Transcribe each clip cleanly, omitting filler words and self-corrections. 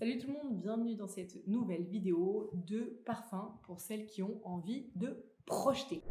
Salut tout le monde, bienvenue dans cette nouvelle vidéo de parfum pour celles qui ont envie de projeter.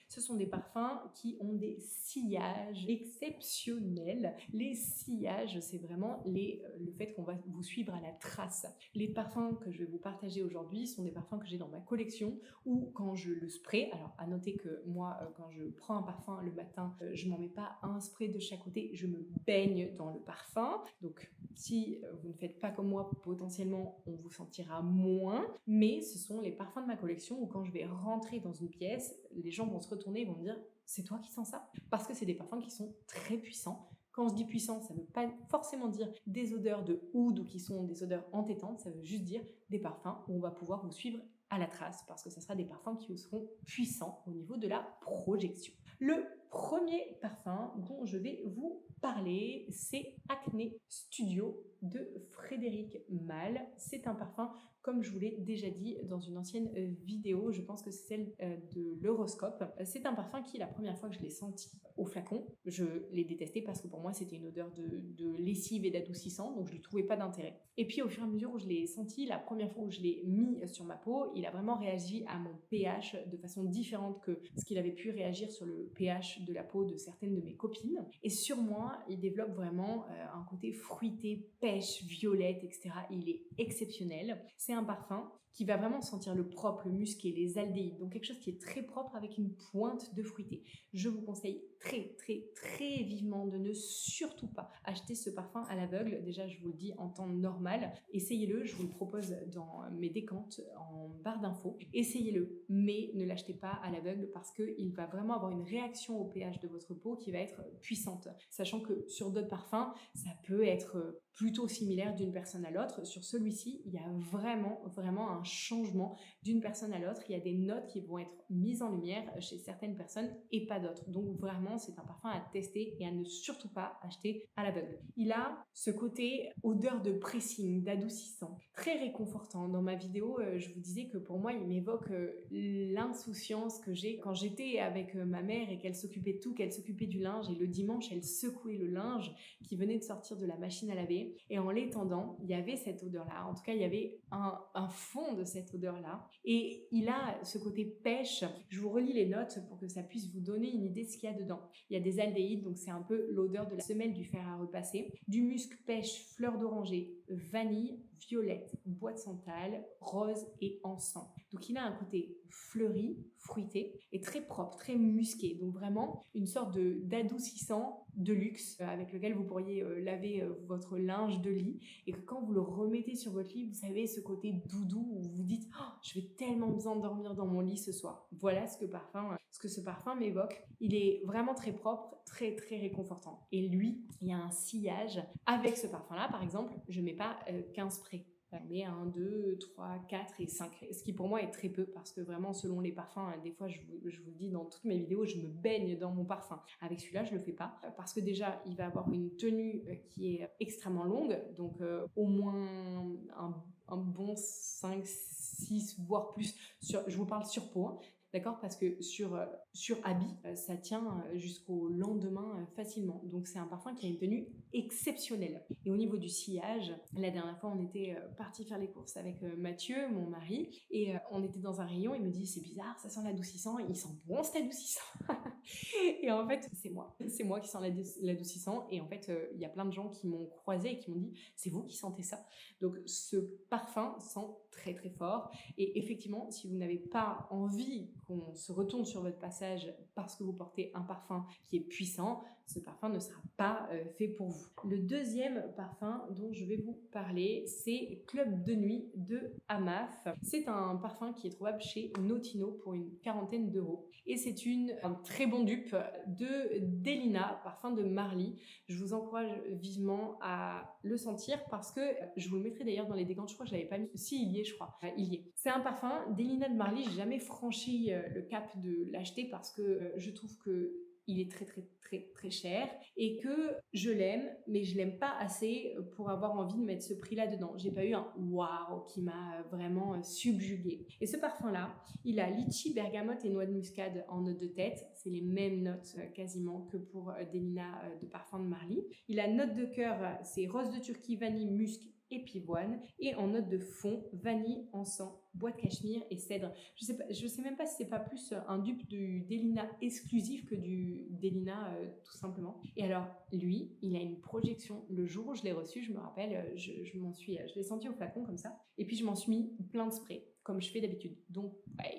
Ce sont des parfums qui ont des sillages exceptionnels. Les sillages, c'est vraiment le fait qu'on va vous suivre à la trace. Les parfums que je vais vous partager aujourd'hui sont des parfums que j'ai dans ma collection ou quand je le spray. Alors, à noter que moi, quand je prends un parfum le matin, je m'en mets pas un spray de chaque côté, je me baigne dans le parfum. Donc, si vous ne faites pas comme moi, potentiellement, on vous sentira moins. Mais ce sont les parfums de ma collection où quand je vais rentrer dans une pièce, les gens vont se retourner et vont me dire « c'est toi qui sens ça ?» Parce que c'est des parfums qui sont très puissants. Quand on se dit puissant, ça ne veut pas forcément dire des odeurs de oud ou qui sont des odeurs entêtantes, ça veut juste dire des parfums où on va pouvoir vous suivre à la trace parce que ce sera des parfums qui seront puissants au niveau de la projection. Le premier parfum dont je vais vous parler, c'est Acné Studio de Frédéric Malle. C'est un parfum, comme je vous l'ai déjà dit dans une ancienne vidéo, je pense que c'est celle de l'horoscope. C'est un parfum qui, la première fois que je l'ai senti au flacon, je l'ai détesté parce que pour moi c'était une odeur de lessive et d'adoucissant, donc je ne lui trouvais pas d'intérêt. Et puis au fur et à mesure où je l'ai senti, la première fois où je l'ai mis sur ma peau, il a vraiment réagi à mon pH de façon différente que ce qu'il avait pu réagir sur le pH de la peau de certaines de mes copines. Et sur moi, il développe vraiment un côté fruité, pêche, violette, etc. Il est exceptionnel. C'est un parfum qui va vraiment sentir le propre, le musqué, les aldéhydes, donc quelque chose qui est très propre avec une pointe de fruité. Je vous conseille très vivement de ne surtout pas acheter ce parfum à l'aveugle. Déjà, je vous le dis en temps normal, essayez-le, je vous le propose dans mes décantes en barre d'infos. Essayez-le, mais ne l'achetez pas à l'aveugle parce qu'il va vraiment avoir une réaction au pH de votre peau qui va être puissante. Sachant que sur d'autres parfums, ça peut être plutôt similaire d'une personne à l'autre. Sur celui-ci, il y a vraiment un changement d'une personne à l'autre. Il y a des notes qui vont être mises en lumière chez certaines personnes et pas d'autres. Donc vraiment, c'est un parfum à tester et à ne surtout pas acheter à l'aveugle. Il a ce côté odeur de pressing, d'adoucissant, très réconfortant. Dans ma vidéo, je vous disais que pour moi, il m'évoque l'insouciance que j'ai quand j'étais avec ma mère et qu'elle s'occupait de tout, qu'elle s'occupait du linge et le dimanche, elle secouait le linge qui venait de sortir de la machine à laver. Et en l'étendant, il y avait cette odeur-là. En tout cas, il y avait un fond de cette odeur-là. Et il a ce côté pêche. Je vous relis les notes pour que ça puisse vous donner une idée de ce qu'il y a dedans. Il y a des aldéhydes, donc c'est un peu l'odeur de la semelle du fer à repasser. Du musc, pêche, fleur d'oranger, vanille, violette, bois de santal, rose et encens. Donc il a un côté fleuri, fruité et très propre, très musqué. Donc vraiment une sorte d'adoucissant de luxe avec lequel vous pourriez laver votre linge de lit et que quand vous le remettez sur votre lit, vous savez ce côté doudou où vous vous dites oh, je vais tellement bien dormir dans mon lit ce soir. Voilà ce que ce parfum m'évoque. Il est vraiment très propre, très réconfortant. Et lui, il y a un sillage. Avec ce parfum-là, par exemple, je mets pas 15 sprays. Mais 1, 2, 3, 4 et 5. Ce qui pour moi est très peu parce que vraiment selon les parfums, des fois je vous le dis dans toutes mes vidéos, je me baigne dans mon parfum. Avec celui-là, je le fais pas parce que déjà il va avoir une tenue qui est extrêmement longue, donc au moins un bon 5, 6 voire plus. Je vous parle sur peau. Hein. D'accord, parce que sur habit, ça tient jusqu'au lendemain facilement. Donc c'est un parfum qui a une tenue exceptionnelle. Et au niveau du sillage, la dernière fois, on était parti faire les courses avec Mathieu, mon mari, et on était dans un rayon. Il me dit c'est bizarre, ça sent l'adoucissant. Il sent bon cet adoucissant. Et en fait, c'est moi qui sens l'adoucissant. Et en fait, il y a plein de gens qui m'ont croisé et qui m'ont dit c'est vous qui sentez ça. Donc ce parfum sent très fort. Et effectivement, si vous n'avez pas envie qu'on se retourne sur votre passage parce que vous portez un parfum qui est puissant, ce parfum ne sera pas fait pour vous. Le deuxième parfum dont je vais vous parler, c'est Club de nuit de Amaf. C'est un parfum qui est trouvable chez Notino pour une 40aine d'euros. Et c'est un très bon dupe de Delina, parfum de Marly. Je vous encourage vivement à le sentir parce que je vous le mettrai d'ailleurs dans les décantes. Je crois que je l'avais pas mis. Si, il y est, je crois. Il y est. C'est un parfum Delina de Marly. J'ai jamais franchi le cap de l'acheter parce que je trouve que il est très très très très cher et que je l'aime, mais je l'aime pas assez pour avoir envie de mettre ce prix-là dedans. J'ai pas eu un waouh qui m'a vraiment subjuguée. Et ce parfum-là, il a litchi, bergamote et noix de muscade en note de tête. C'est les mêmes notes quasiment que pour Delina de Parfum de Marly. Il a note de cœur, c'est rose de Turquie, vanille, musc et pivoine. Et en note de fond, vanille, encens, bois de cachemire et cèdre. Je sais même pas si c'est pas plus un dupe du Delina exclusif que du Delina tout simplement. Et alors, lui, il a une projection. Le jour où je l'ai reçu, je me rappelle, je l'ai senti au flacon comme ça. Et puis, je m'en suis mis plein de sprays, comme je fais d'habitude. Donc,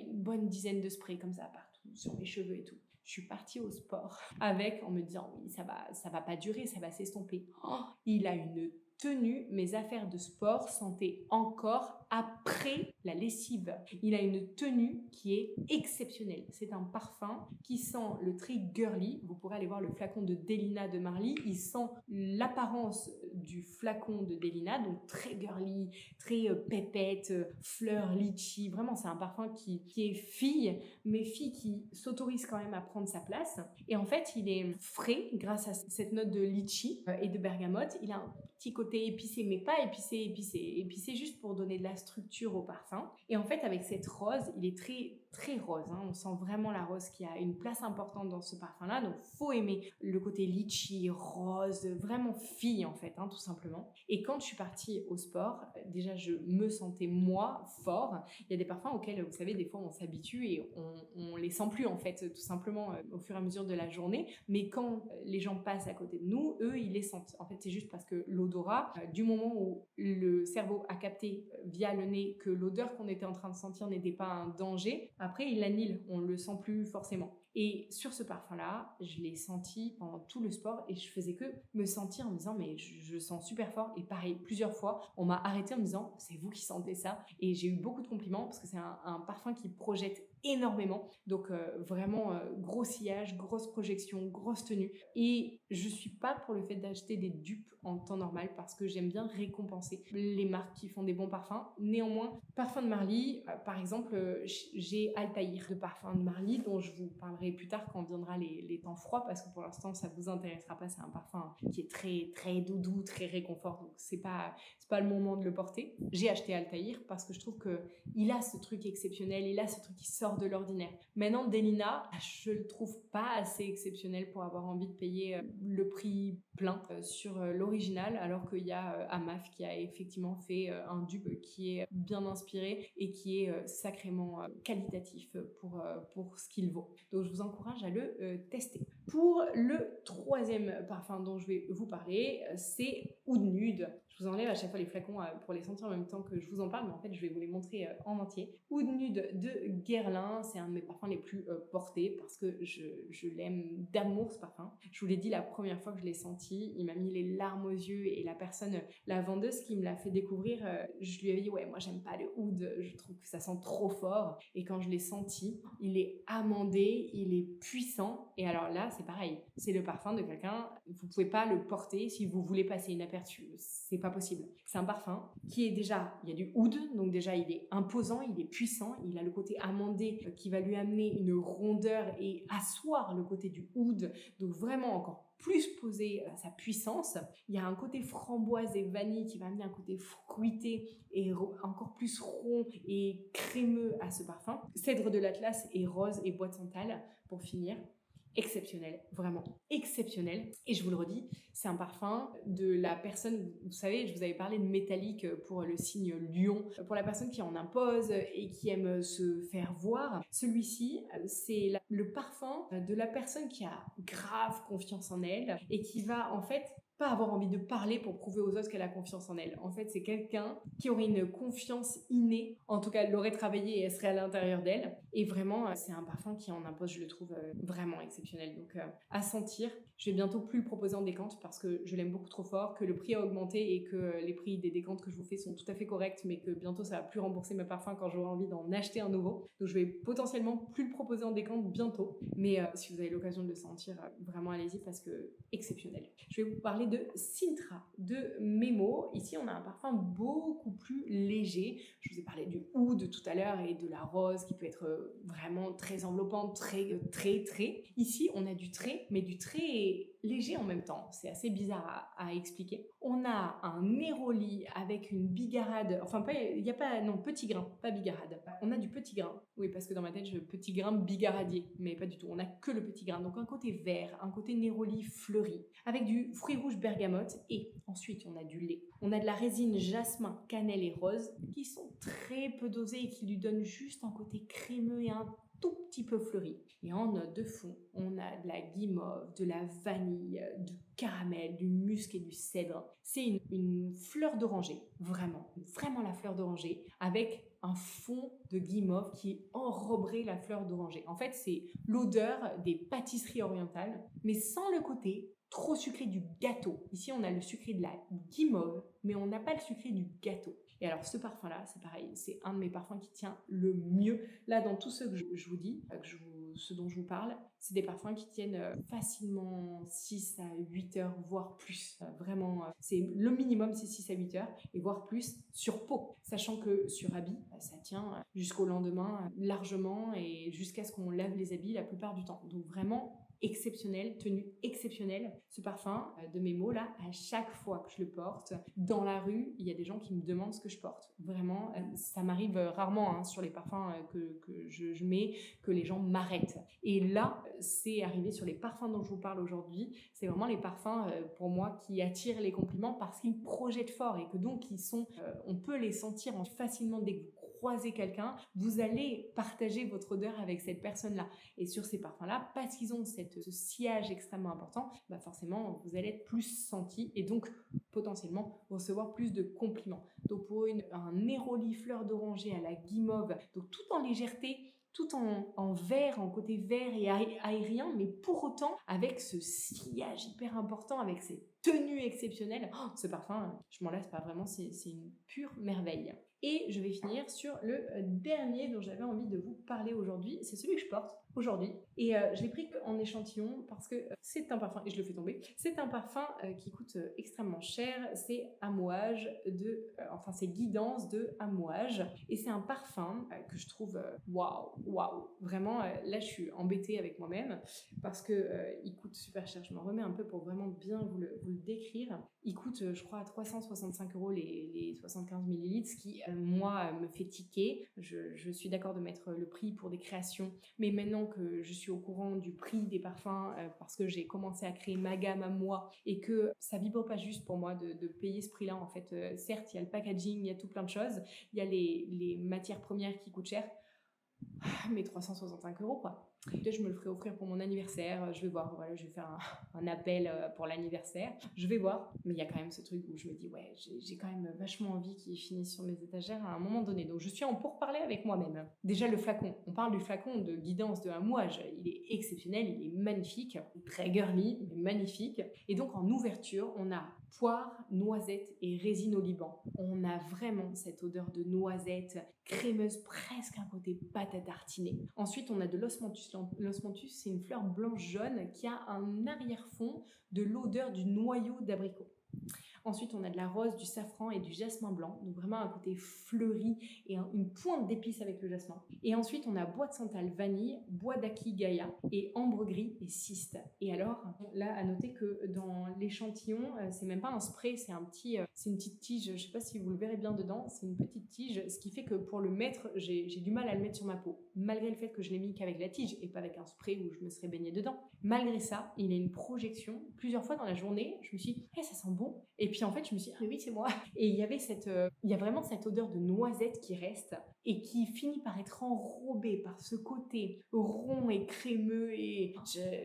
une bonne dizaine de sprays comme ça partout, sur mes cheveux et tout. Je suis partie au sport avec, en me disant, oui, ça va pas durer, ça va s'estomper. Oh, il a une tenue, mes affaires de sport sentaient encore après la lessive. Il a une tenue qui est exceptionnelle. C'est un parfum qui sent le très girly. Vous pourrez aller voir le flacon de Delina de Marly. Il sent l'apparence du flacon de Delina, donc très girly, très pépette, fleur, litchi. Vraiment, c'est un parfum qui est fille, mais fille qui s'autorise quand même à prendre sa place. Et en fait, il est frais grâce à cette note de litchi et de bergamote. Il a un petit côté épicé, mais pas épicé juste pour donner de la structure au parfum. Et en fait, avec cette rose, il est très très rose, hein. On sent vraiment la rose qui a une place importante dans ce parfum-là, donc faut aimer le côté litchi, rose, vraiment fille en fait, hein, tout simplement. Et quand je suis partie au sport, déjà je me sentais moi fort. Il y a des parfums auxquels, vous savez, des fois on s'habitue et on les sent plus en fait, tout simplement au fur et à mesure de la journée. Mais quand les gens passent à côté de nous, eux ils les sentent. En fait, c'est juste parce que l'odorat, du moment où le cerveau a capté via le nez que l'odeur qu'on était en train de sentir n'était pas un danger, après il annule, on le sent plus forcément. Et sur ce parfum-là, je l'ai senti pendant tout le sport et je faisais que me sentir en me disant mais je sens super fort. Et pareil, plusieurs fois, on m'a arrêté en me disant c'est vous qui sentez ça. Et j'ai eu beaucoup de compliments parce que c'est un parfum qui projette énormément. Donc vraiment gros sillage, grosse projection, grosse tenue. Et je suis pas pour le fait d'acheter des dupes en temps normal parce que j'aime bien récompenser les marques qui font des bons parfums. Néanmoins, Parfum de Marly, par exemple, j'ai Altaïr de Parfum de Marly dont je vous parlerai plus tard quand viendra les temps froids parce que pour l'instant ça vous intéressera pas. C'est un parfum qui est très très doudou, très réconfort, donc c'est pas le moment de le porter. J'ai acheté Altaïr parce que je trouve que il a ce truc exceptionnel, il a ce truc qui sort de l'ordinaire. Maintenant, Delina, je le trouve pas assez exceptionnel pour avoir envie de payer le prix plein sur l'original, alors qu'il y a Amaf qui a effectivement fait un dupe qui est bien inspiré et qui est sacrément qualitatif pour ce qu'il vaut. Donc je vous encourage à le tester. Pour le troisième parfum dont je vais vous parler, c'est Oud Nude. Je vous enlève à chaque fois les flacons pour les sentir en même temps que je vous en parle, mais en fait je vais vous les montrer en entier. Oud Nude de Guerlain, c'est un de mes parfums les plus portés parce que je l'aime d'amour ce parfum. Je vous l'ai dit la première fois que je l'ai senti, il m'a mis les larmes aux yeux et la personne, la vendeuse qui me l'a fait découvrir, je lui avais dit ouais moi j'aime pas le oud, je trouve que ça sent trop fort. Et quand je l'ai senti, il est amandé, il est puissant. Et alors là c'est pareil, c'est le parfum de quelqu'un, vous pouvez pas le porter si vous voulez passer inaperçu, c'est pas possible. C'est un parfum qui est déjà, il y a du oud, donc déjà il est imposant, il est puissant, il a le côté amandé qui va lui amener une rondeur et asseoir le côté du oud, donc vraiment encore plus poser sa puissance. Il y a un côté framboise et vanille qui va amener un côté fruité et encore plus rond et crémeux à ce parfum. Cèdre de l'Atlas et rose et bois de santal pour finir. Exceptionnel, vraiment exceptionnel. Et je vous le redis, c'est un parfum de la personne, vous savez, je vous avais parlé de métallique pour le signe lion, pour la personne qui en impose et qui aime se faire voir. Celui-ci, c'est le parfum de la personne qui a grave confiance en elle et qui va en fait pas avoir envie de parler pour prouver aux autres qu'elle a confiance en elle. En fait, c'est quelqu'un qui aurait une confiance innée, en tout cas, elle l'aurait travaillée et elle serait à l'intérieur d'elle. Et vraiment, c'est un parfum qui en impose, je le trouve vraiment exceptionnel. Donc, à sentir, je vais bientôt plus le proposer en décante parce que je l'aime beaucoup trop fort, que le prix a augmenté et que les prix des décantes que je vous fais sont tout à fait corrects, mais que bientôt, ça va plus rembourser mes parfums quand j'aurai envie d'en acheter un nouveau. Donc, je vais potentiellement plus le proposer en décante bientôt. Mais si vous avez l'occasion de le sentir, vraiment allez-y parce que exceptionnel. Je vais vous parler de Sintra, de Memo. Ici, on a un parfum beaucoup plus léger. Je vous ai parlé du oud tout à l'heure et de la rose qui peut être vraiment très enveloppante, très. Ici, on a du très, mais du très léger en même temps. C'est assez bizarre à expliquer. On a un néroli avec une bigarade, enfin, il n'y a pas, non, petit grain, pas bigarade. On a du petit grain, oui, parce que dans ma tête, je petit grain bigaradier, mais pas du tout. On n'a que le petit grain, donc un côté vert, un côté néroli fleuri, avec du fruit rouge bergamote, et ensuite, on a du lait. On a de la résine jasmin, cannelle et rose, qui sont très peu dosées et qui lui donnent juste un côté crémeux et un tout petit peu fleuri. Et en note de fond, on a de la guimauve, de la vanille, du caramel, du musc et du cèdre. C'est une fleur d'oranger, vraiment la fleur d'oranger, avec un fond de guimauve qui enroberait la fleur d'oranger. En fait, c'est l'odeur des pâtisseries orientales, mais sans le côté trop sucré du gâteau. Ici, on a le sucré de la guimauve, mais on n'a pas le sucré du gâteau. Et alors, ce parfum-là, c'est pareil, c'est un de mes parfums qui tient le mieux. Là, dans tout ce que je vous dis, ce dont je vous parle, c'est des parfums qui tiennent facilement 6 à 8 heures, voire plus. Vraiment, c'est le minimum, c'est 6 à 8 heures, et voire plus sur peau. Sachant que sur habit, ça tient jusqu'au lendemain largement, et jusqu'à ce qu'on lave les habits la plupart du temps. Donc vraiment, exceptionnel, tenue exceptionnelle. Ce parfum de Memo là, à chaque fois que je le porte, dans la rue, il y a des gens qui me demandent ce que je porte. Vraiment, ça m'arrive rarement sur les parfums que je mets, que les gens m'arrêtent. Et là, c'est arrivé sur les parfums dont je vous parle aujourd'hui. C'est vraiment les parfums, pour moi, qui attirent les compliments parce qu'ils projettent fort et que donc on peut les sentir facilement dès que vous croisez quelqu'un, vous allez partager votre odeur avec cette personne-là. Et sur ces parfums-là, parce qu'ils ont ce sillage extrêmement important, forcément, vous allez être plus senti et donc potentiellement recevoir plus de compliments. Donc pour un néroli fleur d'oranger à la guimauve, donc tout en légèreté, tout en vert, en côté vert et aérien, mais pour autant avec ce sillage hyper important, avec cette tenue exceptionnelle. Oh, ce parfum, je m'en lasse pas, vraiment, c'est une pure merveille. Et je vais finir sur le dernier dont j'avais envie de vous parler aujourd'hui. C'est celui que je porte aujourd'hui. Et je l'ai pris en échantillon parce que c'est un parfum, et je le fais tomber, c'est un parfum qui coûte extrêmement cher. C'est Amouage c'est Guidance de Amouage. Et c'est un parfum que je trouve waouh. Vraiment, là, je suis embêtée avec moi-même parce que il coûte super cher. Je m'en remets un peu pour vraiment bien vous le décrire. Il coûte, je crois, à 365 € les 75 millilitres, ce qui, moi, me fait tiquer. Je suis d'accord de mettre le prix pour des créations, mais maintenant que je suis au courant du prix des parfums, parce que j'ai commencé à créer ma gamme à moi et que ça vibre pas juste pour moi de payer ce prix-là, en fait. Certes, il y a le packaging, il y a tout plein de choses, il y a les matières premières qui coûtent cher, mais 365 € quoi. Peut-être je me le ferai offrir pour mon anniversaire, je vais voir, voilà, je vais faire un appel pour l'anniversaire, je vais voir, mais il y a quand même ce truc où je me dis ouais, j'ai quand même vachement envie qu'il finisse sur mes étagères à un moment donné, donc je suis en pourparlers avec moi-même. Déjà le flacon, on parle du flacon de Guidance de Amouage, il est exceptionnel, il est magnifique, très girly, mais magnifique, et donc en ouverture, on a poire, noisette et résine au Liban. On a vraiment cette odeur de noisette crémeuse, presque un côté pâte à tartiner. Ensuite, on a de l'osmanthus. L'osmanthus, c'est une fleur blanche-jaune qui a un arrière-fond de l'odeur du noyau d'abricot. Ensuite, on a de la rose, du safran et du jasmin blanc, donc vraiment un côté fleuri et une pointe d'épices avec le jasmin. Et ensuite, on a bois de santal vanille, bois d'aki gaïa et ambre gris et cyste. Et alors, là, à noter que dans l'échantillon, c'est même pas un spray, c'est une petite tige. Je sais pas si vous le verrez bien dedans, c'est une petite tige, ce qui fait que pour le mettre, j'ai du mal à le mettre sur ma peau, malgré le fait que je l'ai mis qu'avec la tige et pas avec un spray où je me serais baignée dedans. Malgré ça, il a une projection. Plusieurs fois dans la journée, je me suis dit, ça sent bon. Et puis en fait, je me suis dit, ah mais oui, c'est moi. Et il y a vraiment cette odeur de noisette qui reste et qui finit par être enrobée par ce côté rond et crémeux. Et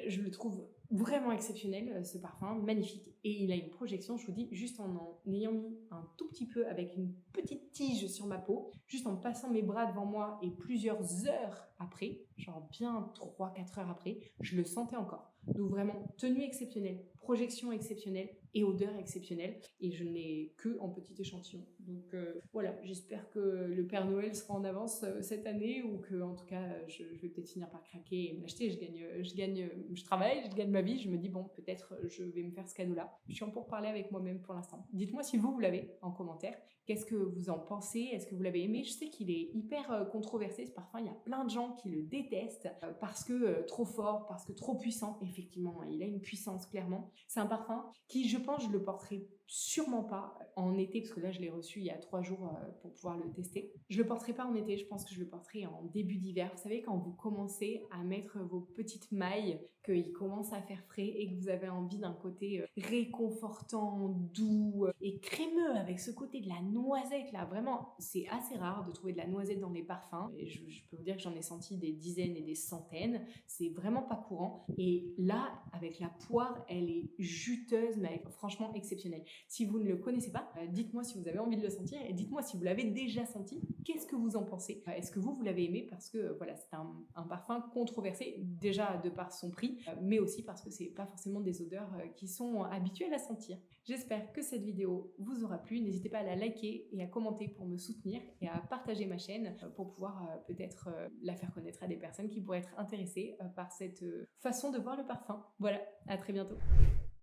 je le trouve vraiment exceptionnel, ce parfum, magnifique. Et il a une projection, je vous dis, juste en ayant mis un tout petit peu avec une petite tige sur ma peau, juste en passant mes bras devant moi et plusieurs heures après, genre bien 3-4 heures après, je le sentais encore. Donc vraiment, tenue exceptionnelle, projection exceptionnelle et odeur exceptionnelle. Et je n'ai que en petit échantillon. Donc voilà, j'espère que le Père Noël sera en avance cette année ou que en tout cas je vais peut-être finir par craquer et me l'acheter. Je travaille, je gagne ma vie. Je me dis bon, peut-être je vais me faire ce cadeau-là. Je suis en pourparlers avec moi-même pour l'instant. Dites-moi si vous l'avez en commentaire. Qu'est-ce que vous en pensez? Est-ce que vous l'avez aimé? Je sais qu'il est hyper controversé ce parfum. Il y a plein de gens qui le détestent parce que trop fort, parce que trop puissant. Effectivement, il a une puissance clairement. C'est un parfum qui, je pense, je le porterai sûrement pas en été parce que là je l'ai reçu il y a 3 jours pour pouvoir le tester. Je le porterai pas en été, je pense que je le porterai en début d'hiver. Vous savez, quand vous commencez à mettre vos petites mailles, qu'il commence à faire frais et que vous avez envie d'un côté réconfortant, doux et crémeux avec ce côté de la noisette là. Vraiment, c'est assez rare de trouver de la noisette dans les parfums. Et je peux vous dire que j'en ai senti des dizaines et des centaines. C'est vraiment pas courant. Et là, avec la poire, elle est juteuse, mais franchement exceptionnelle. Si vous ne le connaissez pas, dites-moi si vous avez envie de le sentir et dites-moi si vous l'avez déjà senti. Qu'est-ce que vous en pensez? Est-ce que vous l'avez aimé? Parce que voilà, c'est un parfum controversé, déjà de par son prix, mais aussi parce que c'est pas forcément des odeurs qui sont habituelles à sentir. J'espère que cette vidéo vous aura plu. N'hésitez pas à la liker et à commenter pour me soutenir et à partager ma chaîne pour pouvoir peut-être la faire connaître à des personnes qui pourraient être intéressées par cette façon de voir le parfum. Voilà, à très bientôt.